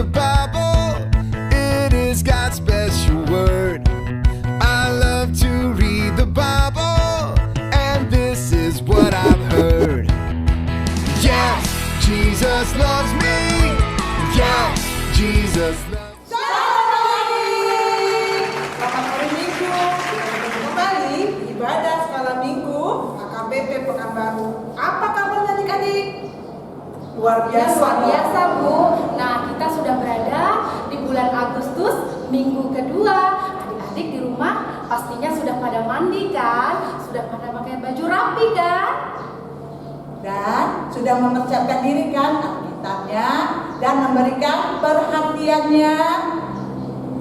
the Bible. It is God's special word. I love to read the Bible, and this is what I've heard. Yes, Jesus loves me. Yes, Jesus loves me. Ibadah skala minggu AKBP Pekanbaru. Apa kabarnya adik-adik? Luar biasa Bu. Nah, kita sudah berada di bulan Agustus, minggu kedua. Adik-adik di rumah pastinya sudah pada mandi kan? Sudah pada pakai baju rapi kan? Dan sudah mempersiapkan diri kan Alkitabnya dan memberikan perhatiannya.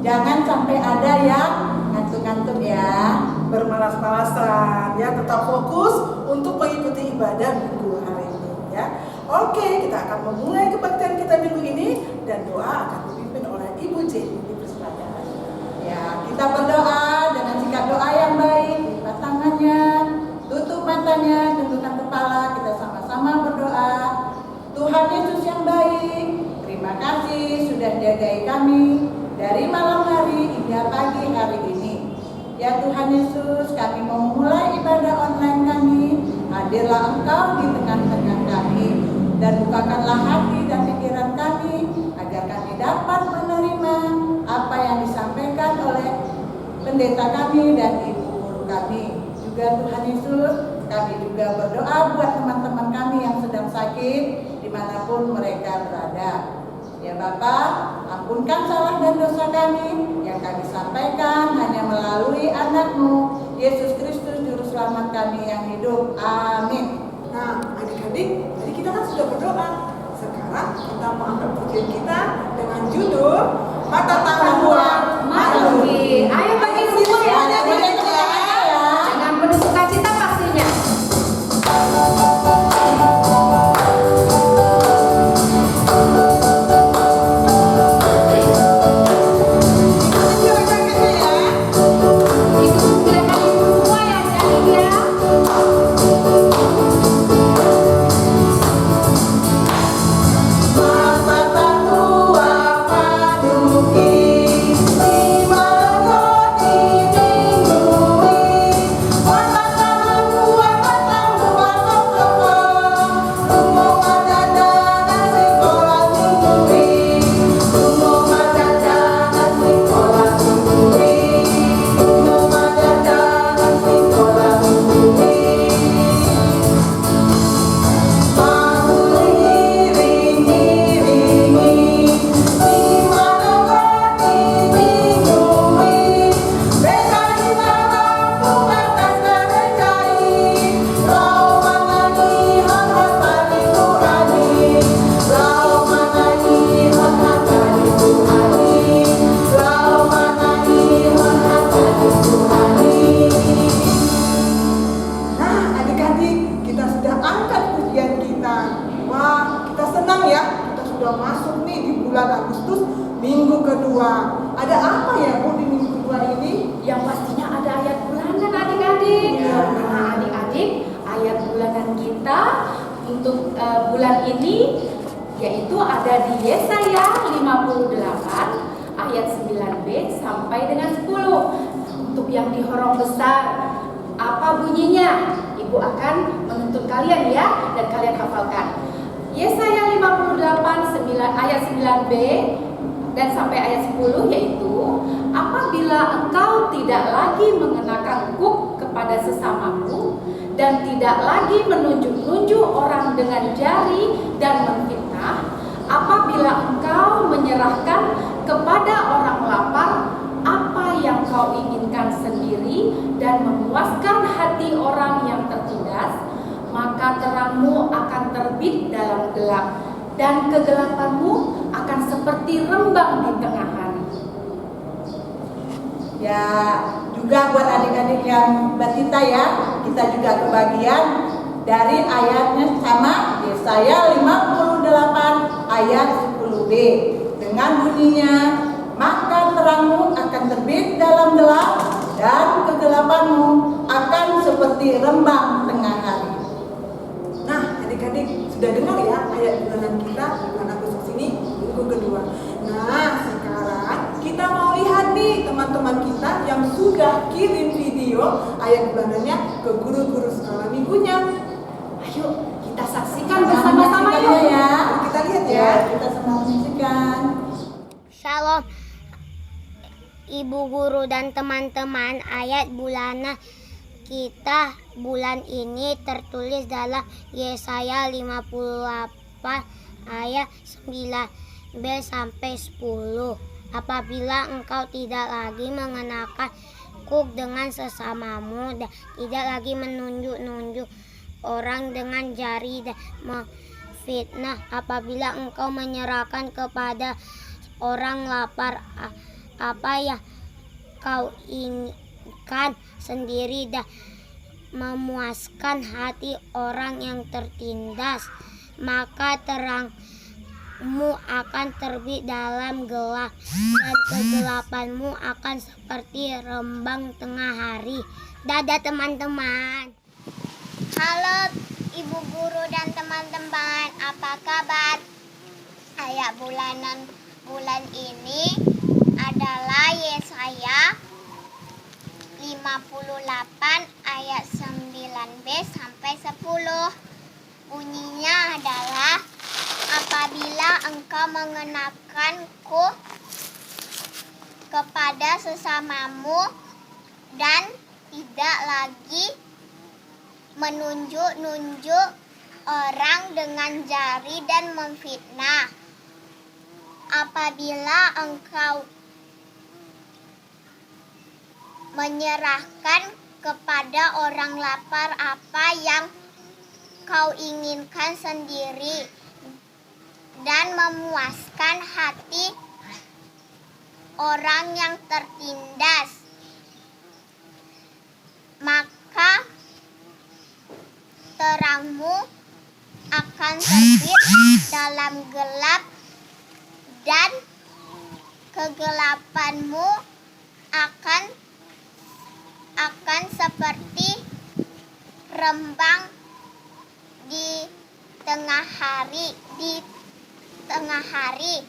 Jangan sampai ada yang ngantuk-ngantuk ya, bermalas-malasan ya, tetap fokus untuk mengikuti ibadah minggu hari ini ya. Oke, kita akan memulai kebaktian kita minggu ini dan doa akan dipimpin oleh Ibu Jenny. Dipersilakan. Ya, kita berdoa dengan sikap doa yang baik, lipat tangannya, tutup matanya, tundukkan kepala, kita sama-sama berdoa. Tuhan Yesus yang baik, terima kasih sudah jagai kami dari malam hari hingga pagi hari ini. Ya Tuhan Yesus, kami mau memulai ibadah online kami. Hadirlah Engkau di tengah-tengah kami dan bukakanlah hati dan pikiran kami agar kami dapat menerima apa yang disampaikan oleh pendeta kami dan ibu guru kami. Juga Tuhan Yesus, kami juga berdoa buat teman-teman kami yang sedang sakit dimanapun mereka berada. Ya Bapa, ampunkan salah dan dosa kami yang kami sampaikan hanya melalui anak-Mu, Yesus Kristus Juru Selamat kami yang hidup. Amin. Nah, adik-adik, tadi kita kan sudah berdoa. Sekarang kita mau angkat pujian kita dengan judul Mata Tangguhan Manuki. Ayo bagi semua ya. Dengan penuh sukacita pastinya. Bulan ini yaitu ada di Yesaya 58 ayat 9b sampai dengan 10. Untuk yang di horong besar, apa bunyinya? Ibu akan menuntut kalian ya, dan kalian hafalkan. Yesaya 58 ayat 9b dan sampai ayat 10 yaitu, apabila engkau tidak lagi mengenakan kuk kepada sesamamu dan tidak lagi menunjuk-nunjuk orang dengan jari dan memfitnah, apabila engkau menyerahkan kepada orang lapar apa yang kau inginkan sendiri dan memuaskan hati orang yang tertindas, maka terangmu akan terbit dalam gelap dan kegelapanmu akan seperti rembang di tengah hari. Ya, juga buat adik-adik yang batita ya, kita juga kebagian dari ayatnya sama, Yesaya 58 ayat 10b dengan bunyinya, maka terangmu akan terbit dalam gelap dan kegelapanmu akan seperti rembang tengah hari. Nah, adik-adik sudah dengar ya ayat bulanan kita bulan Agustus ini minggu kedua. Nah, ayat bulanannya ke guru-guru sekolah minggunya. Ayo kita saksikan bersama-sama Menyaksikan yuk. ya. Kita lihat ya, kita sama menyaksikan. Shalom Ibu guru dan teman-teman, ayat bulanan kita bulan ini tertulis dalam Yesaya 58 ayat 9b sampai 10. Apabila engkau tidak lagi mengenakan kuk dengan sesamamu dan tidak lagi menunjuk-nunjuk orang dengan jari dan memfitnah, apabila engkau menyerahkan kepada orang lapar apa yang kau inginkan sendiri dan memuaskan hati orang yang tertindas, maka terangmu akan terbit dalam gelap dan kegelapanmu akan seperti rembang tengah hari. Dadah teman-teman. Halo Ibu guru dan teman-teman, apa kabar? Ayat bulan ini adalah Yesaya 58 ayat 9b sampai 10. Bunyinya adalah, apabila engkau mengenakan kuk kepada sesamamu dan tidak lagi menunjuk-nunjuk orang dengan jari dan memfitnah. Apabila engkau menyerahkan kepada orang lapar apa yang kau inginkan sendiri dan memuaskan hati orang yang tertindas, maka terangmu akan terbit dalam gelap dan kegelapanmu akan seperti rembang di tengah hari.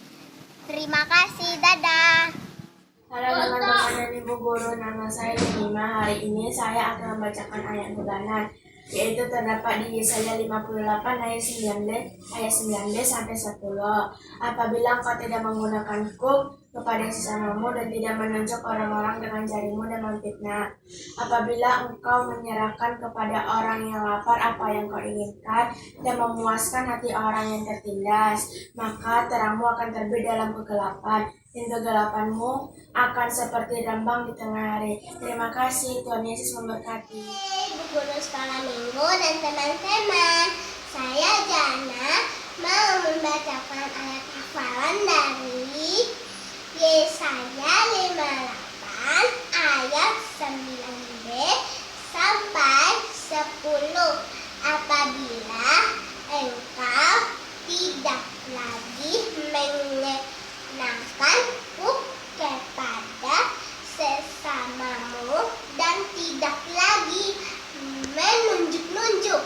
Terima kasih, dadah. Halo teman-teman dan Ibu Guru, nama saya Nima. Hari ini saya akan membacakan ayat bulanan, yaitu terdapat di Yesaya 58 ayat 9b sampai 10. Apabila engkau tidak menggunakan kuk kepada sesamamu dan tidak menunjuk orang-orang dengan jarimu dan memfitnah, apabila engkau menyerahkan kepada orang yang lapar apa yang kau inginkan dan memuaskan hati orang yang tertindas, maka terangmu akan terbit dalam kegelapan dan kegelapanmu akan seperti rembang di tengah hari. Terima kasih, Tuhan Yesus memberkati. Ibu guru sekolah minggu dan teman-teman, saya Jana mau membacakan ayat hafalan dari Yesaya 58 ayat 9b sampai 10. Apabila engkau tidak lagi mengenakan kuk kepada sesamamu dan tidak lagi menunjuk-nunjuk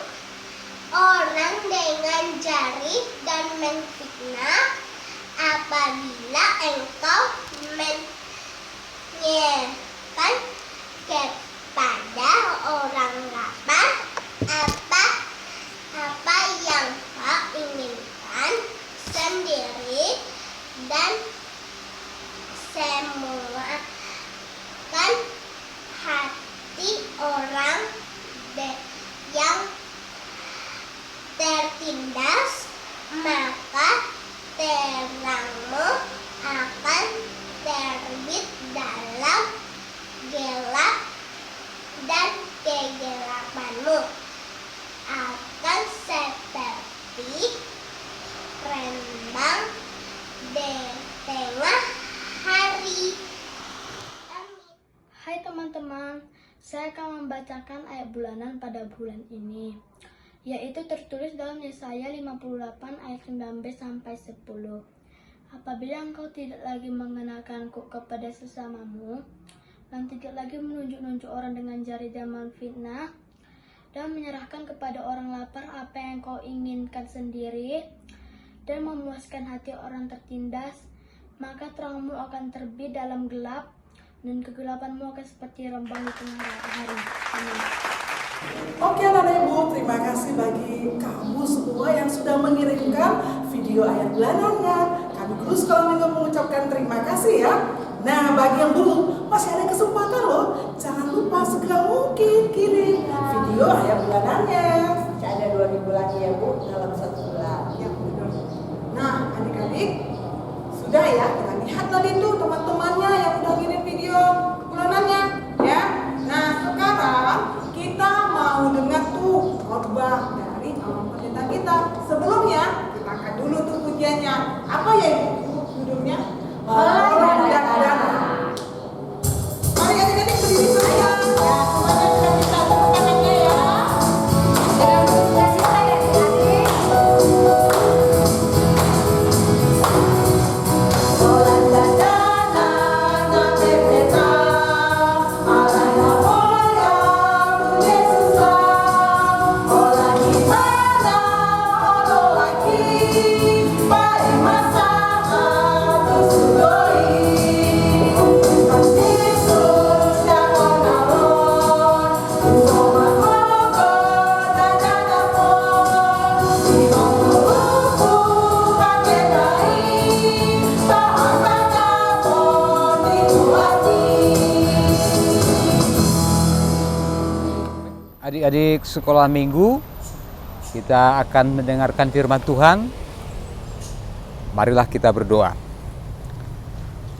orang dengan jari dan memfitnah, apabila engkau menyerahkan kepada orang lapar apa yang kau inginkan sendiri dan semuakan hati orang yang tertindas, maka terangmu akan terbit dalam gelap dan kegelapanmu akan seperti rembang di tengah hari. Hai teman-teman, saya akan membacakan ayat bulanan pada bulan ini, yaitu tertulis dalam Yesaya 58 ayat 9b sampai 10. Apabila engkau tidak lagi mengenakan kuk kepada sesamamu dan tidak lagi menunjuk-nunjuk orang dengan jari dan memfitnah dan menyerahkan kepada orang lapar apa yang kau inginkan sendiri dan memuaskan hati orang tertindas, maka terangmu akan terbit dalam gelap dan kegelapanmu akan seperti rembang di tengah hari. Amin. Oke anak-anak ibu, terima kasih bagi kamu semua yang sudah mengirimkan video ayat bulanannya. Kami guru sekolah minggu mengucapkan terima kasih ya. Nah, bagi yang belum, masih ada kesempatan loh. Jangan lupa segera mungkin kirim video ayat bulanannya. Masih ada 2000 lagi ya Bu, dalam 1 bulan. Ya, benar. Nah, adik-adik, sudah ya, kita lihat tadi tuh teman-temannya yang udah kirim video bulanannya ya. Nah, sekarang kita mau dengar tuh khotbah dari calon pendeta kita. Sebelumnya, kita akan dulu tuh pujiannya. Apa ya Ibu judulnya? Orang dan dana. Mari adik-adik berdiri saja. Ya, semuanya sudah bisa tepuk tangannya ya. Dengan sukacita ya adik-adik. Orang dan dana, nanti peta. Alana hoya, Yesus orang gimana, orang lagi. Pai masa sudoi. Yesus jangan alon. Soma hogo dana pon. Di hogo pakai dai. Tahan baca pon itu hati. Adik-adik sekolah minggu, kita akan mendengarkan firman Tuhan. Marilah kita berdoa.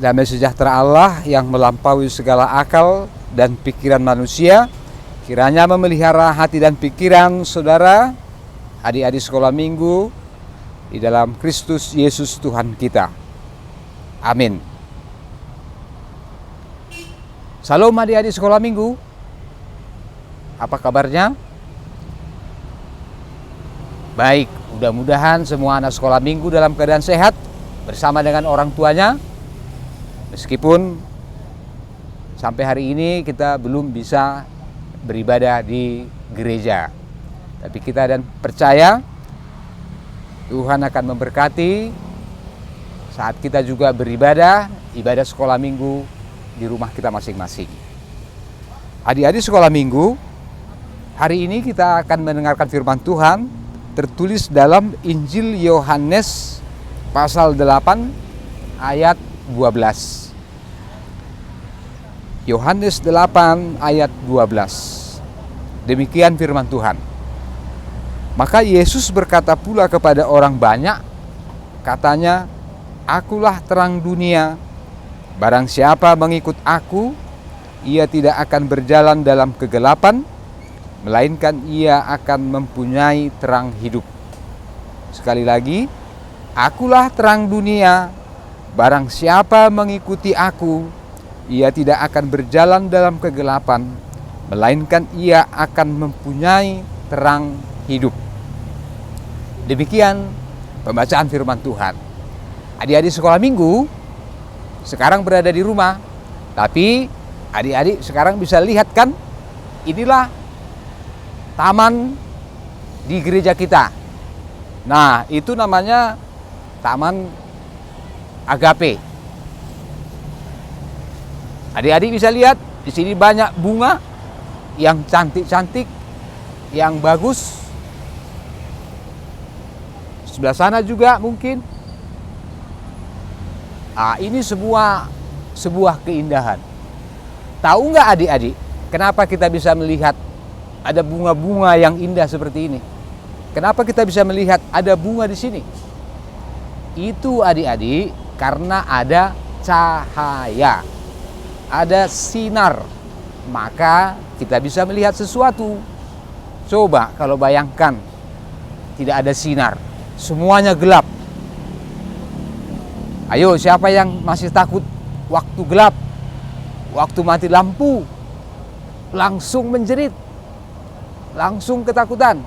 Damai sejahtera Allah yang melampaui segala akal dan pikiran manusia, kiranya memelihara hati dan pikiran saudara, adik-adik sekolah minggu, di dalam Kristus Yesus Tuhan kita. Amin. Salam adik-adik sekolah minggu. Apa kabarnya? Baik, mudah-mudahan semua anak sekolah minggu dalam keadaan sehat bersama dengan orang tuanya. Meskipun sampai hari ini kita belum bisa beribadah di gereja, tapi kita dan percaya Tuhan akan memberkati saat kita juga beribadah, ibadah sekolah minggu di rumah kita masing-masing. Adik-adik sekolah minggu, hari ini kita akan mendengarkan firman Tuhan tertulis dalam Injil Yohanes pasal 8 ayat 12. Yohanes 8 ayat 12. Demikian firman Tuhan. Maka Yesus berkata pula kepada orang banyak, katanya, "Akulah terang dunia. Barang siapa mengikut aku, ia tidak akan berjalan dalam kegelapan, melainkan ia akan mempunyai terang hidup." Sekali lagi, akulah terang dunia. Barang siapa mengikuti aku, ia tidak akan berjalan dalam kegelapan, melainkan ia akan mempunyai terang hidup. Demikian pembacaan firman Tuhan. Adik-adik sekolah minggu sekarang berada di rumah, tapi adik-adik sekarang bisa lihat kan, inilah taman di gereja kita. Nah, itu namanya Taman Agape. Adik-adik bisa lihat di sini banyak bunga yang cantik-cantik, yang bagus. Sebelah sana juga mungkin. Ini sebuah keindahan. Tahu nggak adik-adik, kenapa kita bisa melihat ada bunga-bunga yang indah seperti ini? Kenapa kita bisa melihat ada bunga di sini? Itu adik-adik karena ada cahaya, ada sinar, maka kita bisa melihat sesuatu. Coba kalau bayangkan tidak ada sinar, semuanya gelap. Ayo, siapa yang masih takut waktu gelap, waktu mati lampu, langsung menjerit, langsung ketakutan.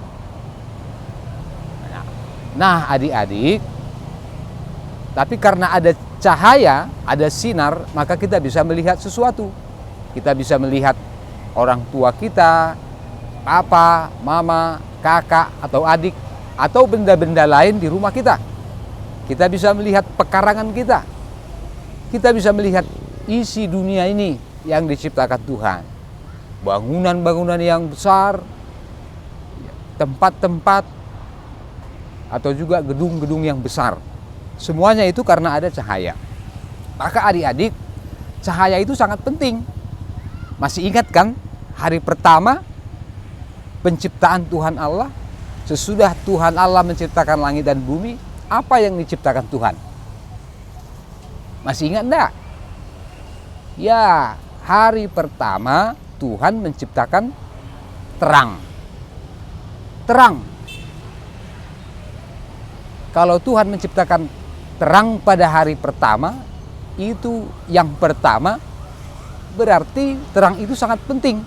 Nah adik-adik, tapi karena ada cahaya, ada sinar, maka kita bisa melihat sesuatu. Kita bisa melihat orang tua kita, papa, mama, kakak, atau adik, atau benda-benda lain di rumah kita. Kita bisa melihat pekarangan kita. Kita bisa melihat isi dunia ini yang diciptakan Tuhan. Bangunan-bangunan yang besar, tempat-tempat, atau juga gedung-gedung yang besar. Semuanya itu karena ada cahaya. Maka adik-adik, cahaya itu sangat penting. Masih ingat kan hari pertama penciptaan Tuhan Allah? Sesudah Tuhan Allah menciptakan langit dan bumi, apa yang diciptakan Tuhan? Masih ingat enggak? Ya, hari pertama Tuhan menciptakan terang. Terang. Kalau Tuhan menciptakan terang pada hari pertama, itu yang pertama, berarti terang itu sangat penting.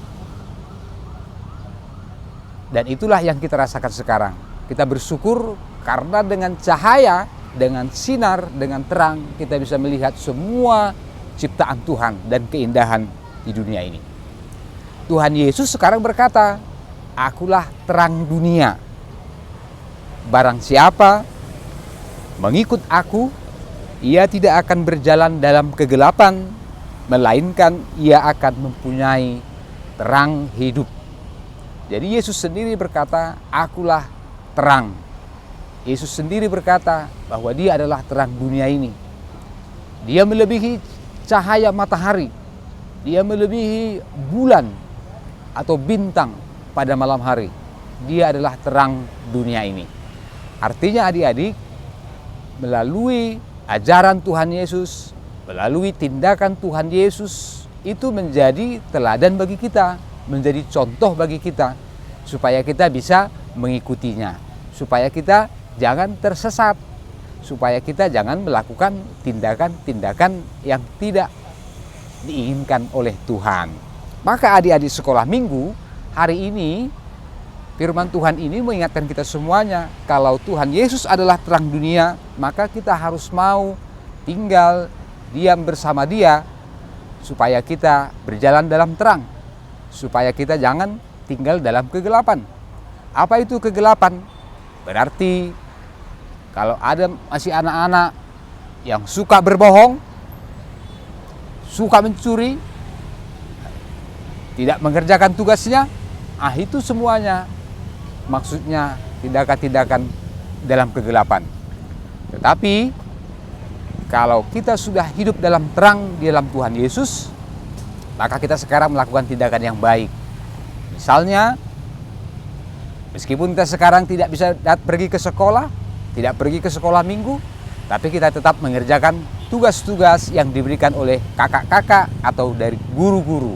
Dan itulah yang kita rasakan sekarang. Kita bersyukur karena dengan cahaya, dengan sinar, dengan terang, kita bisa melihat semua ciptaan Tuhan dan keindahan di dunia ini. Tuhan Yesus sekarang berkata, "Akulah terang dunia. Barang siapa mengikut aku, ia tidak akan berjalan dalam kegelapan, melainkan ia akan mempunyai terang hidup." Jadi Yesus sendiri berkata, "Akulah terang." Yesus sendiri berkata bahwa dia adalah terang dunia ini. Dia melebihi cahaya matahari. Dia melebihi bulan atau bintang pada malam hari. Dia adalah terang dunia ini. Artinya adik-adik, melalui ajaran Tuhan Yesus, melalui tindakan Tuhan Yesus, itu menjadi teladan bagi kita, menjadi contoh bagi kita, supaya kita bisa mengikutinya, supaya kita jangan tersesat, supaya kita jangan melakukan tindakan-tindakan yang tidak diinginkan oleh Tuhan. Maka adik-adik sekolah minggu, hari ini firman Tuhan ini mengingatkan kita semuanya, kalau Tuhan Yesus adalah terang dunia, maka kita harus mau tinggal diam bersama Dia, supaya kita berjalan dalam terang, supaya kita jangan tinggal dalam kegelapan. Apa itu kegelapan? Berarti kalau ada masih anak-anak yang suka berbohong, suka mencuri, tidak mengerjakan tugasnya, itu semuanya maksudnya tindakan-tindakan dalam kegelapan. Tetapi kalau kita sudah hidup dalam terang di dalam Tuhan Yesus, maka kita sekarang melakukan tindakan yang baik. Misalnya, meskipun kita sekarang tidak bisa pergi ke sekolah, tidak pergi ke sekolah minggu, tapi kita tetap mengerjakan tugas-tugas yang diberikan oleh kakak-kakak atau dari guru-guru.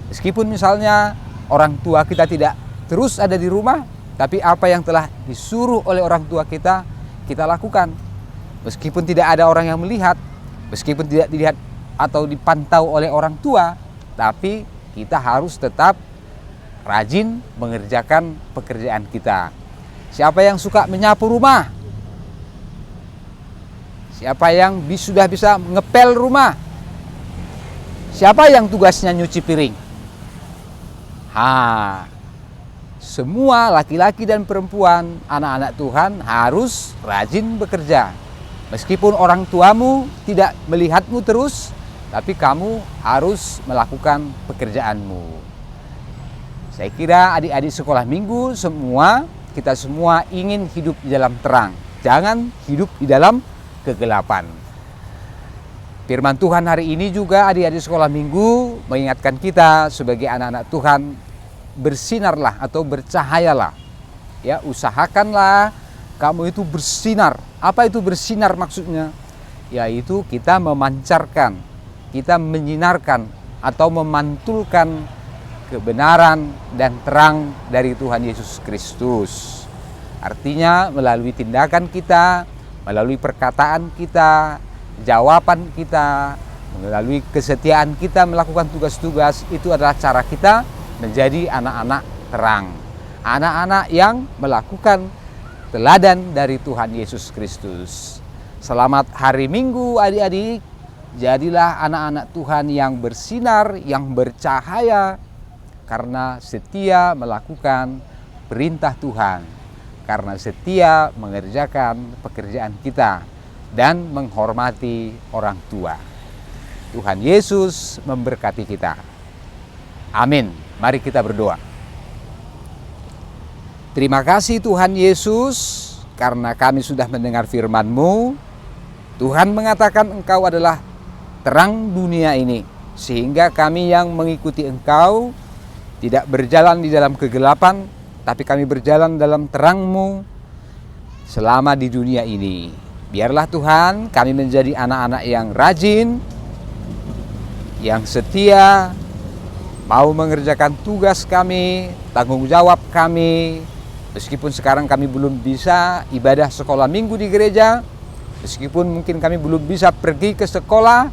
Meskipun misalnya orang tua kita tidak terus ada di rumah, tapi apa yang telah disuruh oleh orang tua kita, kita lakukan. Meskipun tidak ada orang yang melihat, meskipun tidak dilihat atau dipantau oleh orang tua, tapi kita harus tetap rajin mengerjakan pekerjaan kita. Siapa yang suka menyapu rumah? Siapa yang sudah bisa ngepel rumah? Siapa yang tugasnya nyuci piring? Semua laki-laki dan perempuan, anak-anak Tuhan harus rajin bekerja. Meskipun orang tuamu tidak melihatmu terus, tapi kamu harus melakukan pekerjaanmu. Saya kira adik-adik sekolah minggu semua, kita semua ingin hidup di dalam terang. Jangan hidup di dalam kegelapan. Firman Tuhan hari ini juga adik-adik sekolah minggu mengingatkan kita sebagai anak-anak Tuhan, bersinarlah atau bercahayalah. Ya, usahakanlah kamu itu bersinar. Apa itu bersinar maksudnya? Yaitu kita memancarkan, kita menyinarkan atau memantulkan kebenaran dan terang dari Tuhan Yesus Kristus. Artinya melalui tindakan kita, melalui perkataan kita, jawaban kita, melalui kesetiaan kita melakukan tugas-tugas, itu adalah cara kita menjadi anak-anak terang. Anak-anak yang melakukan teladan dari Tuhan Yesus Kristus. Selamat hari Minggu adik-adik. Jadilah anak-anak Tuhan yang bersinar, yang bercahaya, karena setia melakukan perintah Tuhan, karena setia mengerjakan pekerjaan kita dan menghormati orang tua. Tuhan Yesus memberkati kita. Amin. Mari kita berdoa. Terima kasih Tuhan Yesus, karena kami sudah mendengar firman-Mu. Tuhan mengatakan Engkau adalah terang dunia ini, sehingga kami yang mengikuti Engkau tidak berjalan di dalam kegelapan, tapi kami berjalan dalam terang-Mu selama di dunia ini. Biarlah Tuhan kami menjadi anak-anak yang rajin, yang setia, mau mengerjakan tugas kami, tanggung jawab kami. Meskipun sekarang kami belum bisa ibadah sekolah minggu di gereja, meskipun mungkin kami belum bisa pergi ke sekolah,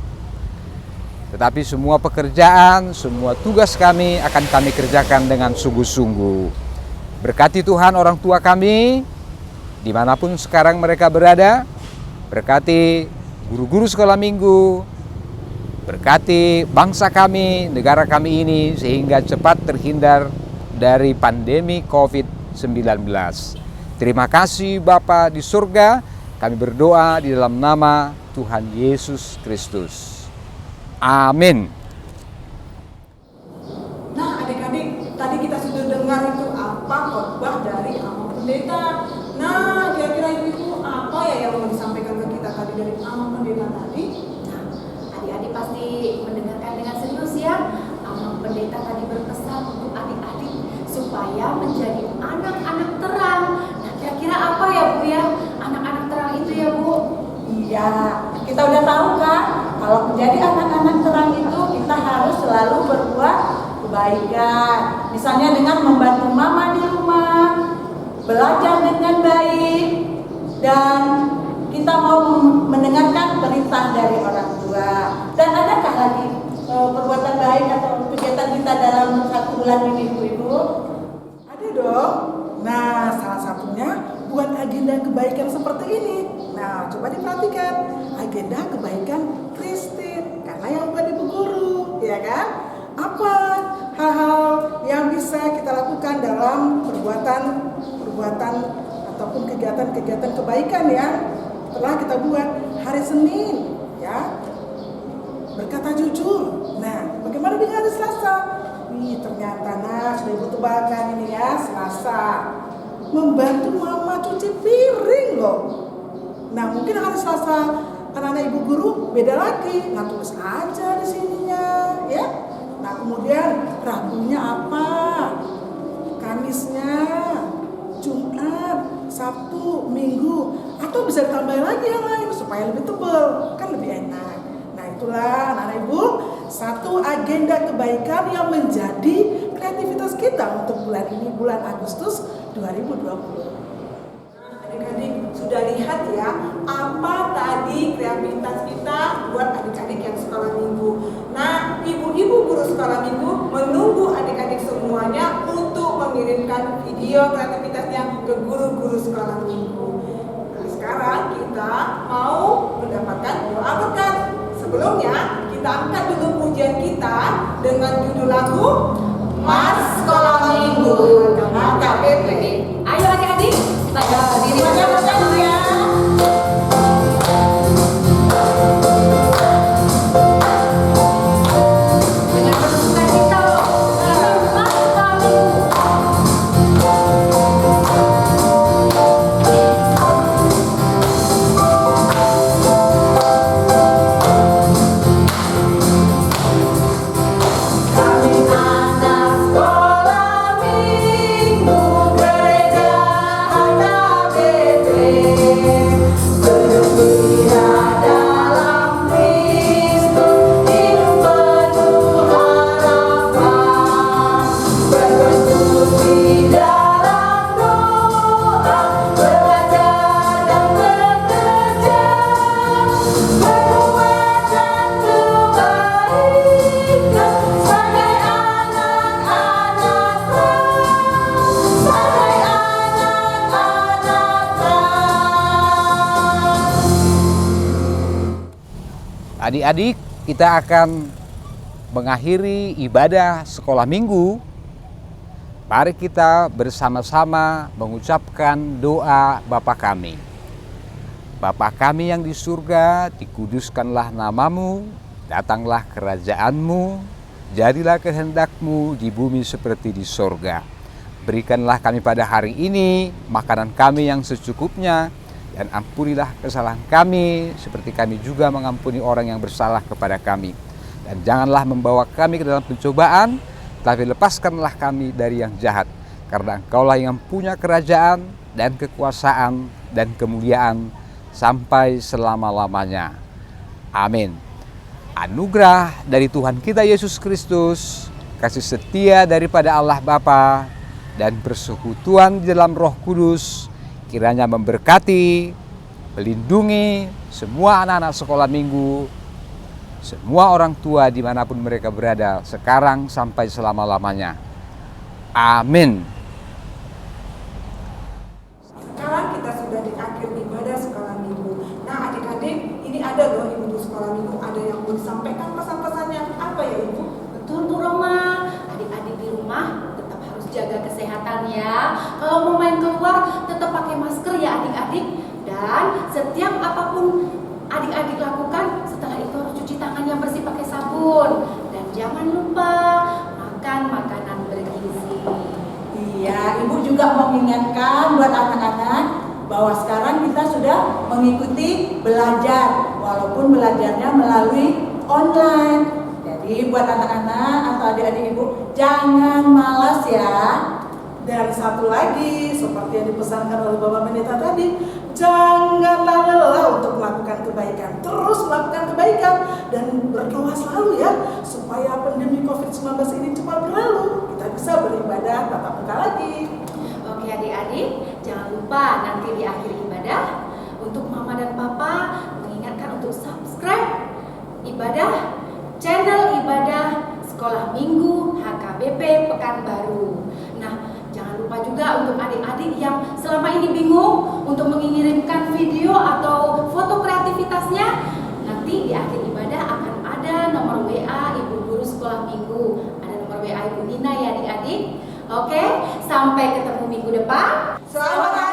tetapi semua pekerjaan, semua tugas kami akan kami kerjakan dengan sungguh-sungguh. Berkati Tuhan orang tua kami, dimanapun sekarang mereka berada. Berkati guru-guru sekolah minggu, berkati bangsa kami, negara kami ini, sehingga cepat terhindar dari pandemi COVID-19. Terima kasih Bapa di surga, kami berdoa di dalam nama Tuhan Yesus Kristus. Amin. Nah adik-adik, tadi kita sudah dengar itu apa khotbah dari Amang Pendeta. Nah kira-kira itu apa ya yang mau disampaikan ke kita tadi dari Amang Pendeta tadi? Nah, adik-adik pasti mendengarkan dengan serius ya. Amang Pendeta tadi berpesan untuk adik-adik supaya menjadi anak-anak terang. Nah, kira-kira apa ya Bu ya? Anak-anak terang itu ya Bu? Iya, kita udah tahu kan, kalau menjadi anak-anak terang itu kita harus selalu berbuat kebaikan. Misalnya dengan membantu mama di rumah, belajar dengan baik, dan kita mau mendengarkan perintah dari orang tua. Dan adakah lagi perbuatan baik atau kegiatan kita dalam 1 bulan ini Ibu-Ibu? Ada dong. Nah, salah satunya buat agenda kebaikan seperti ini. Nah, coba diperhatikan agenda kebaikan Kristen, karena yang bukan Ibu Guru, ya kan? Apa hal-hal yang bisa kita lakukan dalam perbuatan ataupun kegiatan-kegiatan kebaikan yang telah kita buat hari Senin, ya? Berkata jujur. Nah, bagaimana dengan hari Selasa? Ternyata sudah Ibu tebakan ini ya, Selasa. Membantu mama cuci piring loh. Nah, mungkin hari Selasa anak-anak Ibu Guru beda lagi. Nah, tulis aja di sininya, ya. Nah, kemudian Rabunya apa? Kamisnya, Jumat, Sabtu, Minggu, atau bisa ditambah lagi yang lain supaya lebih tebal, kan lebih enak. Nah, itulah anak-anak Ibu, satu agenda kebaikan yang menjadi kreativitas kita untuk bulan ini, bulan Agustus 2020. Adik-adik sudah lihat ya apa tadi kreativitas kita buat adik-adik yang sekolah minggu. Nah, ibu-ibu guru sekolah minggu menunggu adik-adik semuanya untuk mengirimkan video kreativitasnya ke guru-guru sekolah minggu. Nah, sekarang kita mau mendapatkan doa berkat. Sebelumnya kita angkat dulu pujian kita dengan judul lagu Mas Sekolah Minggu KPP. Ayo adik-adik, pada diri Bersama ya. dengan penuh sukacita loh. Mas Sekolah Minggu. Kami anak sekolah minggu gereja HKBP, bergembira dalam Kristus, hidup penuh harapan, berbentuk di dalam doa, belajar dan bekerja, berbuat dan kebaikan sebagai anak-anak terang, sebagai anak-anak terang. Adik-adik, kita akan mengakhiri ibadah sekolah minggu. Mari kita bersama-sama mengucapkan doa Bapa kami. Bapa kami yang di surga, dikuduskanlah namamu, Datanglah kerajaan-Mu, jadilah kehendak-Mu di bumi seperti di sorga. Berikanlah kami pada hari ini makanan kami yang secukupnya, dan ampunilah kesalahan kami seperti kami juga mengampuni orang yang bersalah kepada kami. Dan janganlah membawa kami ke dalam pencobaan, tapi lepaskanlah kami dari yang jahat. Karena Engkaulah yang punya kerajaan dan kekuasaan dan kemuliaan sampai selama-lamanya. Amin. Anugerah dari Tuhan kita Yesus Kristus, kasih setia daripada Allah Bapa, dan persekutuan di dalam Roh Kudus kiranya memberkati, melindungi semua anak-anak sekolah minggu, semua orang tua dimanapun mereka berada, sekarang sampai selama-lamanya. Amin. Sekarang kita sudah di akhir ibadah sekolah minggu. Nah adik-adik, ini ada loh ibu sekolah minggu, ada yang mau disampaikan pesan-pesannya. Apa ya Ibu? Betul Bu Roma, adik-adik di rumah tetap harus jaga kesehatan ya. Kalau mau main keluar tetap pakai masker ya adik-adik. Dan setiap apapun adik-adik lakukan, setelah itu harus cuci tangan yang bersih pakai sabun. Dan jangan lupa makan makanan bergizi. Iya, Ibu juga mengingatkan buat anak-anak bahwa sekarang kita sudah mengikuti belajar, walaupun belajarnya melalui online. Jadi buat anak-anak atau adik-adik Ibu, jangan malas ya. Dan satu lagi, seperti yang dipesankan oleh Bapak Pendeta tadi, janganlah lelah untuk melakukan kebaikan. Terus melakukan kebaikan dan berdoa selalu ya, supaya pandemi COVID-19 ini cepat berlalu. Kita bisa beribadah tatap muka lagi. Oke adik-adik, jangan lupa nanti di akhir ibadah untuk Mama dan Papa mengingatkan untuk subscribe ibadah channel ibadah Sekolah Minggu HKBP Pekanbaru. Nah, jangan lupa juga untuk adik-adik yang selama ini bingung untuk mengirimkan video atau foto kreativitasnya, nanti di akhir ibadah akan ada nomor WA Ibu Guru Sekolah Minggu, ada nomor WA Ibu Nina ya adik-adik. Oke, sampai ketemu minggu depan. Selamat hari